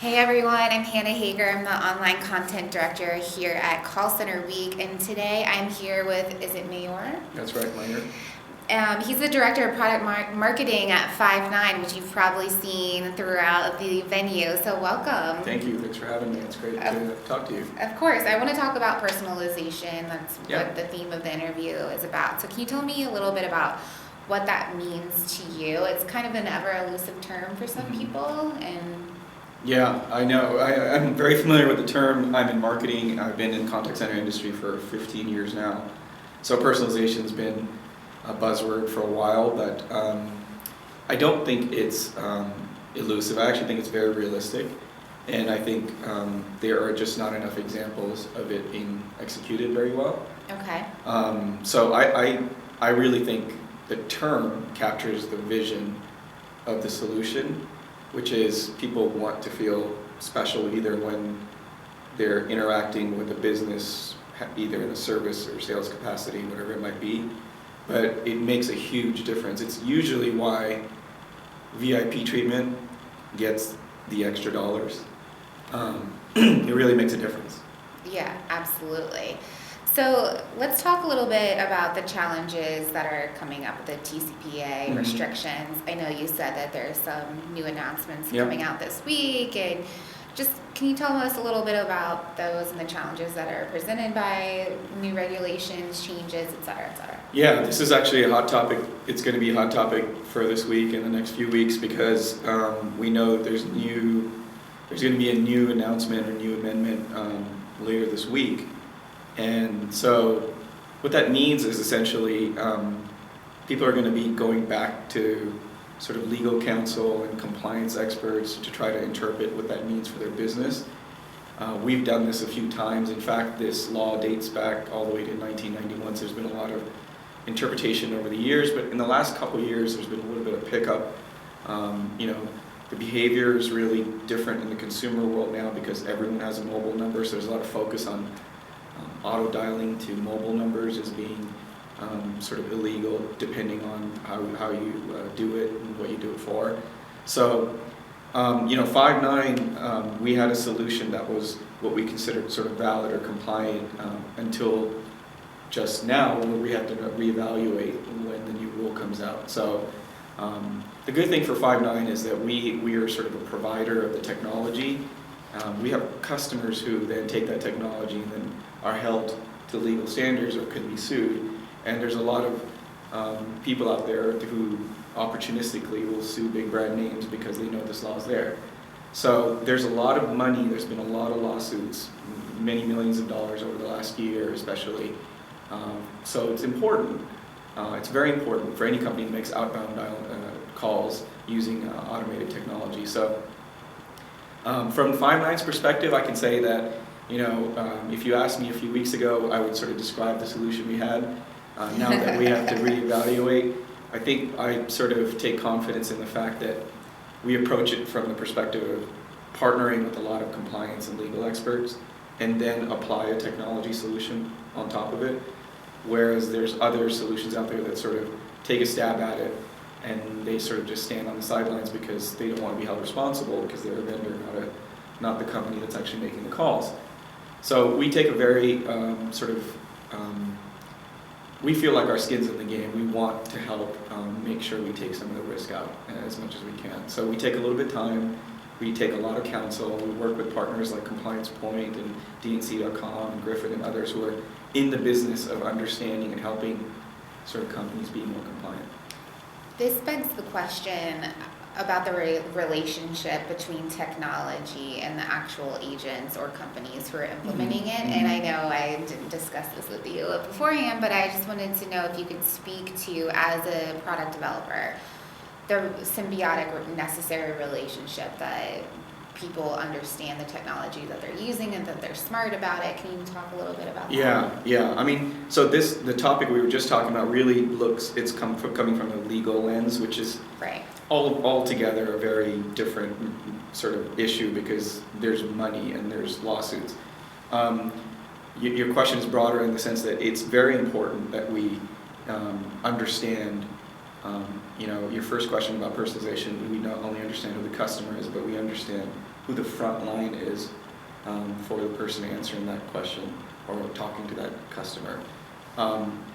Hey everyone, I'm Hannah Hager. I'm the online content director here at Call Center Week, and today I'm here with, is it Mayur? That's right, Mayur. He's the director of product marketing at Five9, which you've probably seen throughout the venue, so welcome. Thank you, thanks for having me. It's great to talk to you. Of course, I want to talk about personalization. That's Yeah. what the theme of the interview is about. So can you tell me a little bit about what that means to you? It's kind of an ever elusive term for some people, and Yeah, I know. I'm very familiar with the term. I'm in marketing. I've been in the contact center industry for 15 years now. So personalization's been a buzzword for a while, but I don't think it's elusive. I actually think it's very realistic. And I think there are just not enough examples of it being executed very well. okay. So I really think the term captures the vision of the solution, which is people want to feel special either when they're interacting with a business, either in a service or sales capacity, whatever it might be. But it makes a huge difference. It's usually why VIP treatment gets the extra dollars. It really makes a difference. Yeah, absolutely. So let's talk a little bit about the challenges that are coming up with the TCPA restrictions. I know you said that there's some new announcements Yep. coming out this week, and just can you tell us a little bit about those and the challenges that are presented by new regulations, changes, et cetera, et cetera? Yeah, this is actually a hot topic. It's going to be a hot topic for this week and the next few weeks because we know that there's going to be a new announcement or new amendment later this week. And so what that means is essentially people are going to be going back to sort of legal counsel and compliance experts to try to interpret what that means for their business. We've done this a few times. In fact, this law dates back all the way to 1991, so there's been a lot of interpretation over the years, but in the last couple of years there's been a little bit of pickup. The behavior is really different in the consumer world now because everyone has a mobile number, so there's a lot of focus on auto dialing to mobile numbers as being sort of illegal depending on how you do it and what you do it for. So, Five9, we had a solution that was what we considered sort of valid or compliant until just now where we have to reevaluate when the new rule comes out. So the good thing for Five9 is that we are sort of a provider of the technology. We have customers who then take that technology and then are held to legal standards or could be sued. And there's a lot of people out there who opportunistically will sue big brand names because they know this law is there. So there's a lot of money, there's been a lot of lawsuits, many millions of dollars over the last year especially. So it's important, it's very important for any company that makes outbound calls using automated technology. So from Five9's perspective, I can say that if you asked me a few weeks ago, I would sort of describe the solution we had. Now that we have to reevaluate, I think I sort of take confidence in the fact that we approach it from the perspective of partnering with a lot of compliance and legal experts and then apply a technology solution on top of it. Whereas there's other solutions out there that sort of take a stab at it and they sort of just stand on the sidelines because they don't want to be held responsible because they're a vendor, not the company that's actually making the calls. So we take a very we feel like our skin's in the game. We want to help make sure we take some of the risk out as much as we can. So we take a little bit of time. We take a lot of counsel. We work with partners like Compliance Point and DNC.com and Griffin and others who are in the business of understanding and helping sort of companies be more compliant. This begs the question about the relationship between technology and the actual agents or companies who are implementing it. And I know I didn't discuss this with you beforehand, but I just wanted to know if you could speak to, as a product developer, the symbiotic necessary relationship that people understand the technology that they're using and that they're smart about it. Can you talk a little bit about that? Yeah. I mean, so the topic we were just talking about really it's coming from a legal lens, which is right. Altogether a very different sort of issue because there's money and there's lawsuits. Your question is broader in the sense that it's very important that we understand Your first question about personalization, we not only understand who the customer is, but we understand who the front line is for the person answering that question or talking to that customer.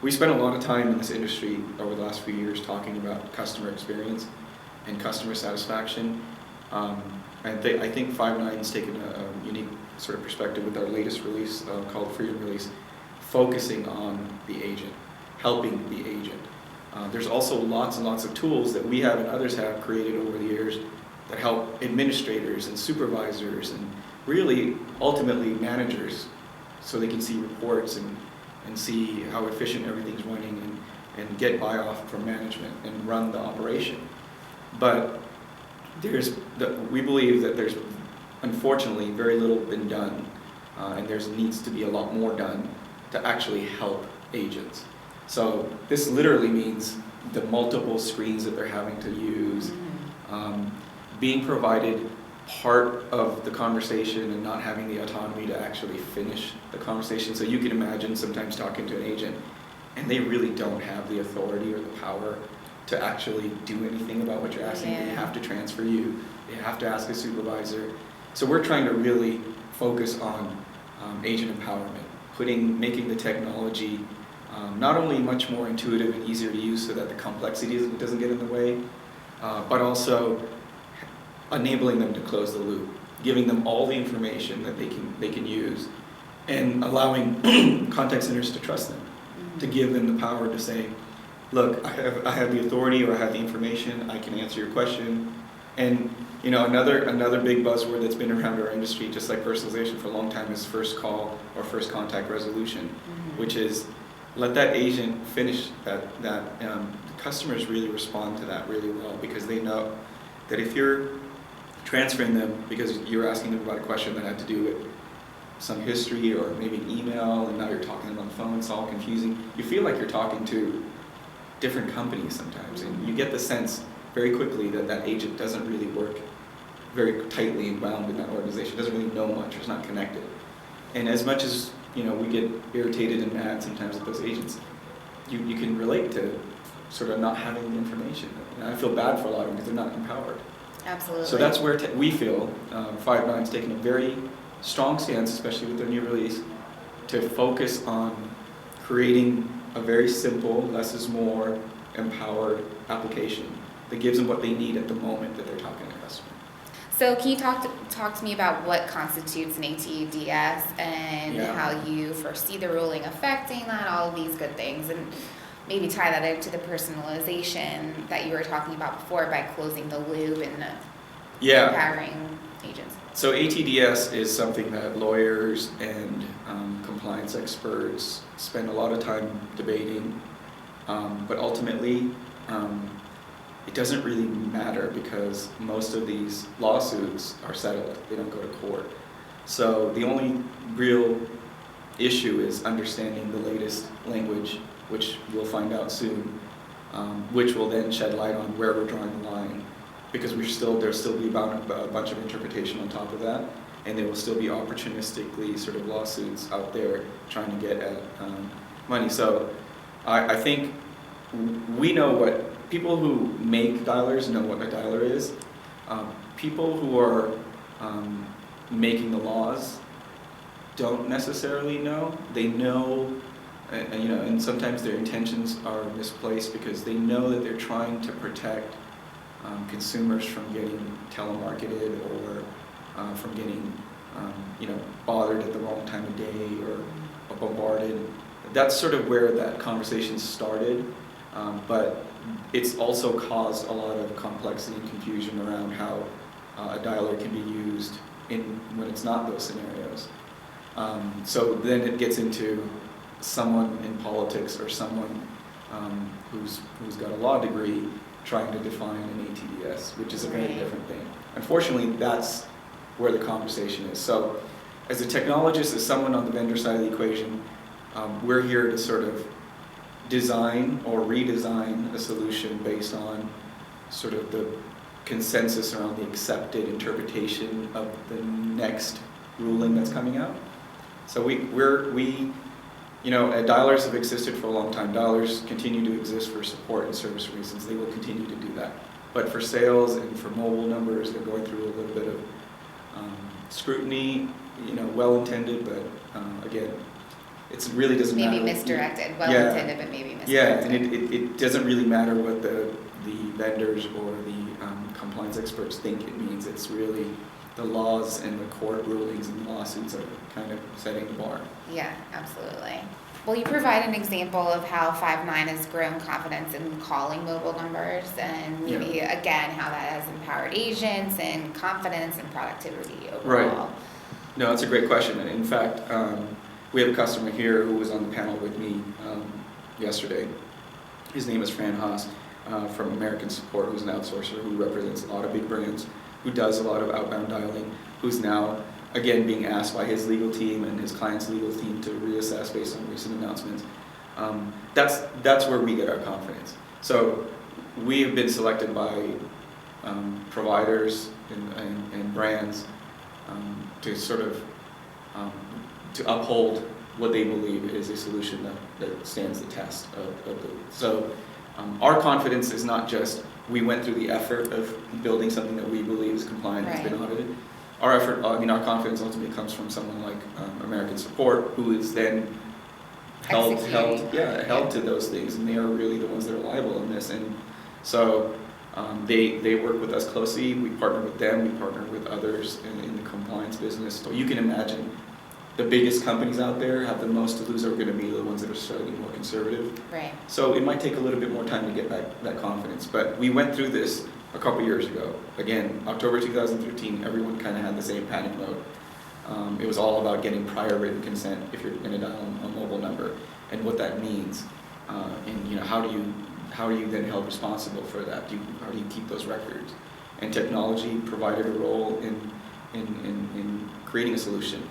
We spent a lot of time in this industry over the last few years talking about customer experience and customer satisfaction. I think Five9's taken a unique sort of perspective with our latest release called Freedom Release, focusing on the agent, helping the agent. There's also lots and lots of tools that we have and others have created over the years that help administrators and supervisors and really ultimately managers so they can see reports and see how efficient everything's running and get buy-off from management and run the operation. But we believe that there's unfortunately very little been done and there needs to be a lot more done to actually help agents. So this literally means the multiple screens that they're having to use, being provided part of the conversation and not having the autonomy to actually finish the conversation. So you can imagine sometimes talking to an agent and they really don't have the authority or the power to actually do anything about what you're asking. They have to transfer you, they have to ask a supervisor. So we're trying to really focus on agent empowerment, making the technology not only much more intuitive and easier to use so that the complexity doesn't get in the way, but also enabling them to close the loop, giving them all the information that they can use, and allowing contact centers to trust them, to give them the power to say, look, I have the authority or I have the information, I can answer your question. And another big buzzword that's been around our industry, just like personalization for a long time, is first call or first contact resolution, which is let that agent finish that. The customers really respond to that really well because they know that if you're transferring them because you're asking them about a question that had to do with some history or maybe an email and now you're talking to them on the phone, it's all confusing. You feel like you're talking to different companies sometimes, and you get the sense very quickly that that agent doesn't really work very tightly and bound in that organization, doesn't really know much, or is not connected. And as much as we get irritated and mad sometimes at those agents, you can relate to sort of not having the information. And I feel bad for a lot of them because they're not empowered. Absolutely. So that's where we feel Five9's taken a very strong stance, especially with their new release, to focus on creating a very simple, less is more, empowered application that gives them what they need at the moment that they're talking to a customer. So can you talk to me about what constitutes an ATDS and how you foresee the ruling affecting that, all of these good things, and maybe tie that into the personalization that you were talking about before by closing the loop and empowering agents? So ATDS is something that lawyers and compliance experts spend a lot of time debating, but ultimately it doesn't really matter because most of these lawsuits are settled. They don't go to court. So the only real issue is understanding the latest language, which we'll find out soon, which will then shed light on where we're drawing the line. Because there'll still be a bunch of interpretation on top of that, and there will still be opportunistically sort of lawsuits out there trying to get at money. So I think we know what people who make dialers know what a dialer is. People who are making the laws don't necessarily know. They know, and sometimes their intentions are misplaced because they know that they're trying to protect consumers from getting telemarketed or from getting bothered at the wrong time of day or bombarded. That's sort of where that conversation started, but it's also caused a lot of complexity and confusion around how a dialer can be used when it's not those scenarios. So then it gets into someone in politics or someone who's got a law degree trying to define an ATDS, which is a very different thing. Unfortunately, that's where the conversation is. So as a technologist, as someone on the vendor side of the equation, we're here to sort of design or redesign a solution based on sort of the consensus around the accepted interpretation of the next ruling that's coming out. So we Dialers have existed for a long time. Dialers continue to exist for support and service reasons. They will continue to do that. But for sales and for mobile numbers, they're going through a little bit of scrutiny, well-intended, but again, it really doesn't matter. Maybe misdirected, well-intended, but maybe misdirected. Yeah, and it doesn't really matter what the vendors or the compliance experts think it means. It's really the laws and the court rulings and lawsuits are kind of setting the bar. Yeah, absolutely. Will you provide an example of how Five9 has grown confidence in calling mobile numbers, and maybe again how that has empowered agents and confidence and productivity overall? Right. No, that's a great question. In fact, we have a customer here who was on the panel with me yesterday. His name is Fran Haas from American Support, who's an outsourcer who represents a lot of big brands, who does a lot of outbound dialing, who's now, again, being asked by his legal team and his client's legal team to reassess based on recent announcements. That's where we get our confidence. So we have been selected by providers and brands to sort of to uphold what they believe is a solution that stands the test of the. So our confidence is not just we went through the effort of building something that we believe is compliant, has been audited. Our confidence ultimately comes from someone like American Support, who is then held to those things, and they are really the ones that are liable in this. And so they work with us closely. We partner with them. We partner with others in the compliance business. So you can imagine the biggest companies out there have the most to lose are going to be the ones that are slightly more conservative. Right. So it might take a little bit more time to get back that confidence. But we went through this a couple years ago. Again, October 2013, everyone kind of had the same panic mode. It was all about getting prior written consent if you're going to dial a mobile number, and what that means, and how are you then held responsible for that? How do you keep those records? And technology provided a role in creating a solution.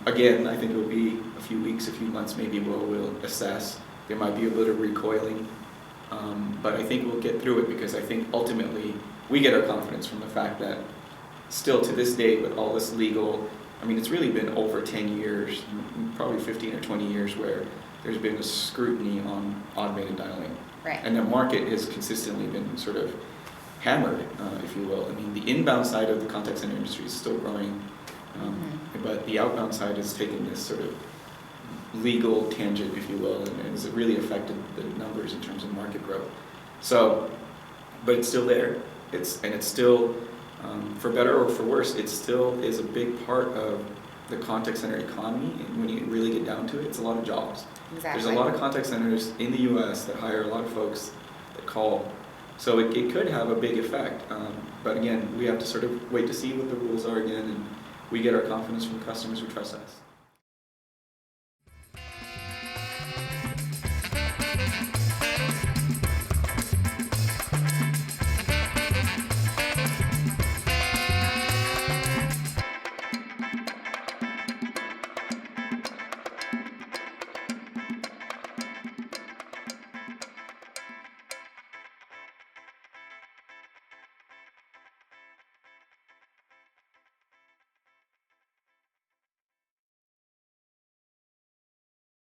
Again, I think it will be a few weeks, a few months, maybe we'll assess. There might be a bit of recoiling. But I think we'll get through it, because I think ultimately we get our confidence from the fact that still to this day, with all this legal, it's really been over 10 years, probably 15 or 20 years, where there's been a scrutiny on automated dialing. Right. And the market has consistently been sort of hammered, if you will. The inbound side of the contact center industry is still growing, but the outbound side has taken this sort of legal tangent, if you will, and has really affected the numbers in terms of market growth. So, but it's still there. It's still, for better or for worse, it still is a big part of the contact center economy. And when you really get down to it, it's a lot of jobs. Exactly. There's a lot of contact centers in the U.S. that hire a lot of folks that call. So it could have a big effect. But again, we have to sort of wait to see what the rules are again, and we get our confidence from customers who trust us.